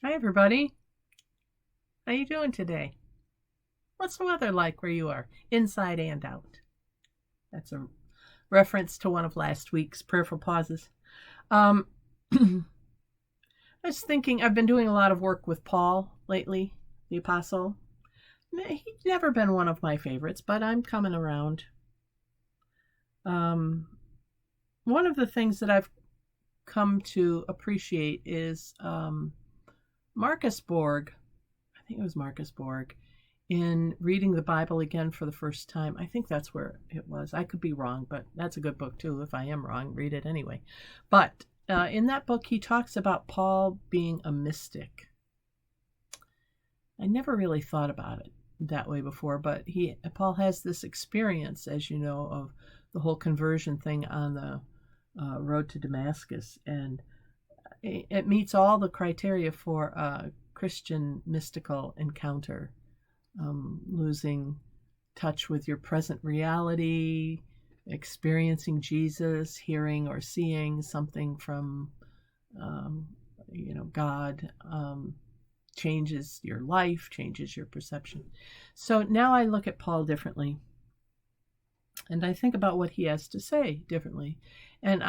Hi, everybody. How you doing today? What's the weather like where you are, inside and out? That's a reference to one of last week's prayerful pauses. Um, I was thinking, I've been doing a lot of work with Paul lately, the apostle. He's never been one of my favorites, but I'm coming around. One of the things that I've come to appreciate is Marcus Borg. I think it was Marcus Borg, in reading the Bible again for the first time. I think that's where it was. I could be wrong, but that's a good book too. If I am wrong, read it anyway. But in that book, he talks about Paul being a mystic. I never really thought about it that way before, but Paul has this experience, as you know, of the whole conversion thing on the road to Damascus, and it meets all the criteria for a Christian mystical encounter. Losing touch with your present reality, experiencing Jesus, hearing or seeing something from, God, changes your life, changes your perception. So now I look at Paul differently, and I think about what he has to say differently, and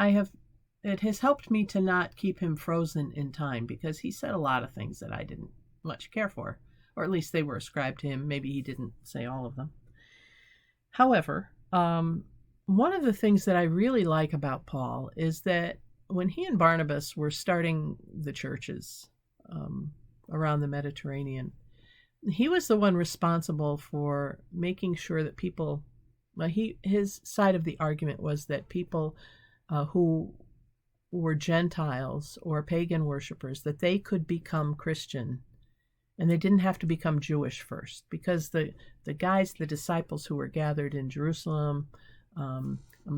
it has helped me to not keep him frozen in time, because he said a lot of things that I didn't much care for, or at least they were ascribed to him. Maybe he didn't say all of them. However, one of the things that I really like about Paul is that when he and Barnabas were starting the churches around the Mediterranean, he was the one responsible for making sure that people, his side of the argument was that people who were Gentiles or pagan worshipers, that they could become Christian, and they didn't have to become Jewish first, because the disciples who were gathered in Jerusalem,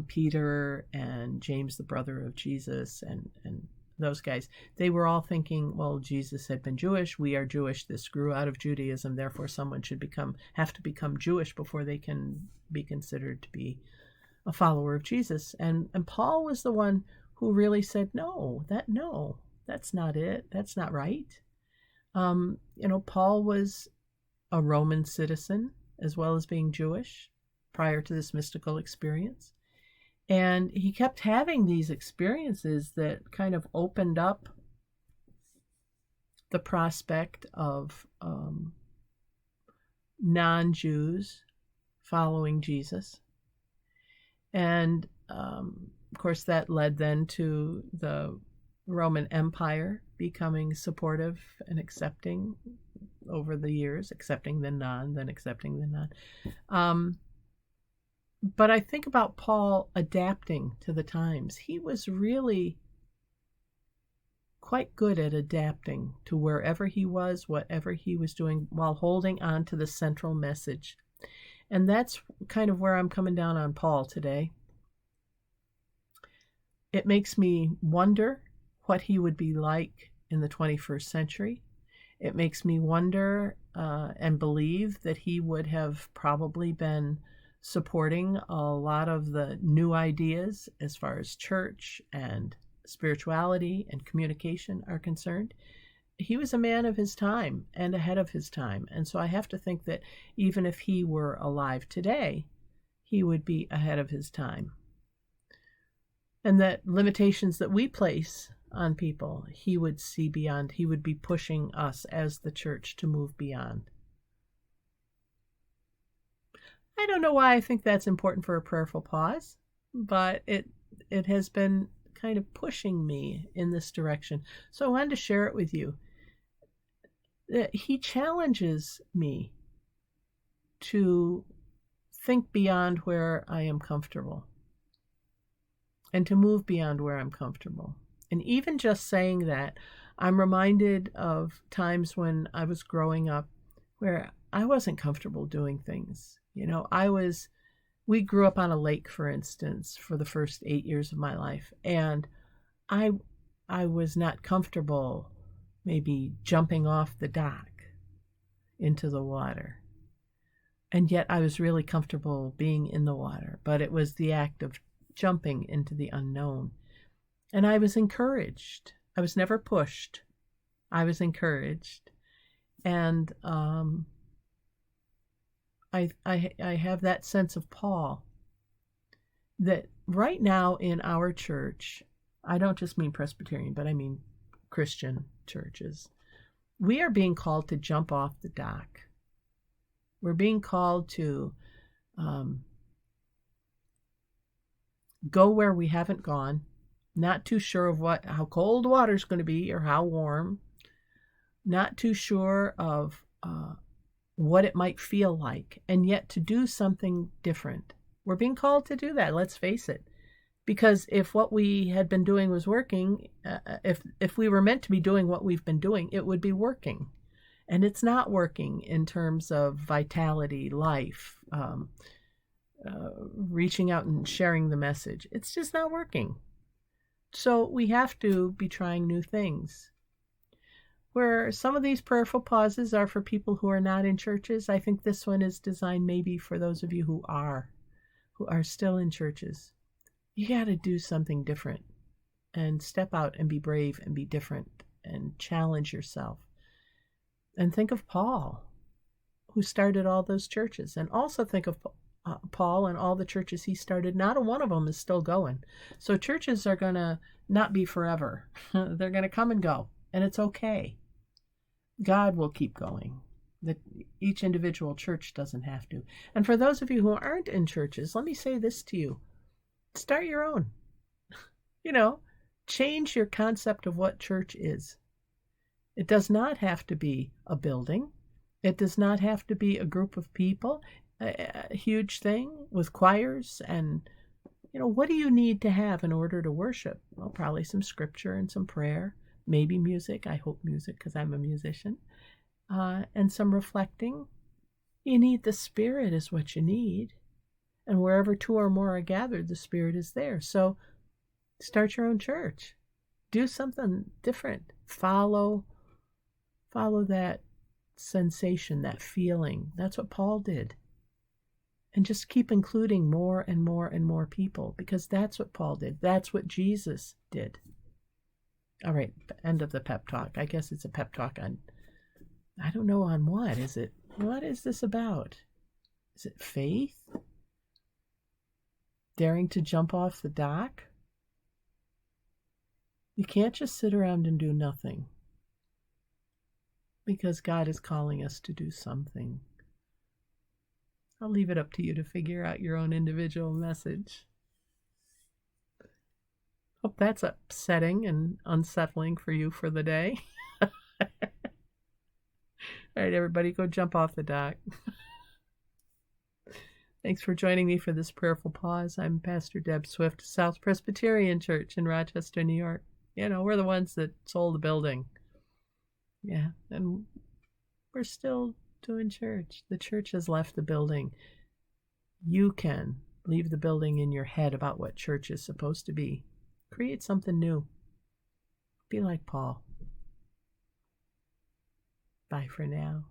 Peter and James, the brother of Jesus, and those guys, they were all thinking, well, Jesus had been Jewish, we are Jewish, this grew out of Judaism, therefore someone should have to become Jewish before they can be considered to be a follower of Jesus. And Paul was the one who really said, no, that's not it, that's not right. Paul was a Roman citizen as well as being Jewish prior to this mystical experience. And he kept having these experiences that kind of opened up the prospect of non-Jews following Jesus. And, of course, that led then to the Roman Empire becoming supportive and accepting over the years, accepting the non, then accepting the non. But I think about Paul adapting to the times. He was really quite good at adapting to wherever he was, whatever he was doing, while holding on to the central message. And that's kind of where I'm coming down on Paul today. It makes me wonder what he would be like in the 21st century. It makes me wonder and believe that he would have probably been supporting a lot of the new ideas as far as church and spirituality and communication are concerned. He was a man of his time and ahead of his time. And so I have to think that even if he were alive today, he would be ahead of his time. And that limitations that we place on people, he would see beyond. He would be pushing us as the church to move beyond. I don't know why I think that's important for a prayerful pause, but it has been kind of pushing me in this direction. So I wanted to share it with you. He challenges me to think beyond where I am comfortable and to move beyond where I'm comfortable. And even just saying that, I'm reminded of times when I was growing up where I wasn't comfortable doing things. We grew up on a lake, for instance, for the first 8 years of my life. And I was not comfortable maybe jumping off the dock into the water. And yet I was really comfortable being in the water. But it was the act of jumping into the unknown. And I was encouraged. I was never pushed. I was encouraged. And I have that sense of Paul, that right now in our church, I don't just mean Presbyterian, but I mean Christian churches, we are being called to jump off the dock. We're being called to go where we haven't gone, not too sure of how cold water's going to be or how warm, not too sure of what it might feel like, and yet to do something different. We're being called to do that, let's face it. Because if what we had been doing was working, if we were meant to be doing what we've been doing, it would be working. And it's not working in terms of vitality, life, reaching out and sharing the message. It's just not working. So we have to be trying new things. Where some of these prayerful pauses are for people who are not in churches, I think this one is designed maybe for those of you who are still in churches. You got to do something different and step out and be brave and be different and challenge yourself. And think of Paul, who started all those churches. And also think of Paul and all the churches he started. Not one of them is still going. So churches are going to not be forever. They're going to come and go. And it's okay. God will keep going. Each individual church doesn't have to. And for those of you who aren't in churches, let me say this to you. Start your own. Change your concept of what church is. It does not have to be a building. It does not have to be a group of people, a huge thing with choirs. And, what do you need to have in order to worship? Well, probably some scripture and some prayer, maybe music. I hope music, because I'm a musician, and some reflecting. You need the Spirit is what you need. And wherever two or more are gathered, the Spirit is there. So start your own church. Do something different. Follow that sensation, that feeling. That's what Paul did. And just keep including more and more and more people, because that's what Paul did. That's what Jesus did. All right, end of the pep talk. I guess it's a pep talk on, I don't know on what. What is this about? Is it faith? Daring to jump off the dock? You can't just sit around and do nothing, because God is calling us to do something. I'll leave it up to you to figure out your own individual message. Hope that's upsetting and unsettling for you for the day. All right, everybody, go jump off the dock. Thanks for joining me for this prayerful pause. I'm Pastor Deb Swift, South Presbyterian Church in Rochester, New York. We're the ones that sold the building. Yeah, and we're still doing church. The church has left the building. You can leave the building in your head about what church is supposed to be. Create something new. Be like Paul. Bye for now.